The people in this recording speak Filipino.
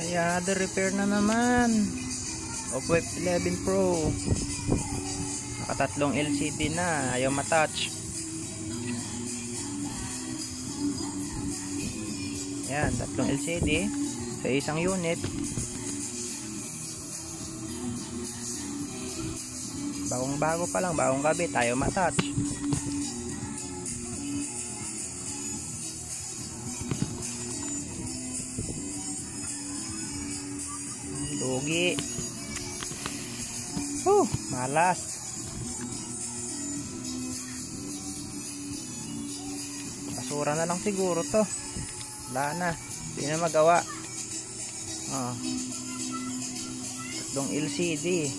Ayan, the repair na naman. Oppo F11 Pro. Nakatatlong LCD na, ayaw matouch. Ayan, tatlong LCD sa isang unit. Bagong bago pa lang, bagong kabit, ayaw matouch. Lugi. Malas. Basura na lang siguro to. Wala na, hindi na magawa. Tatlong LCD.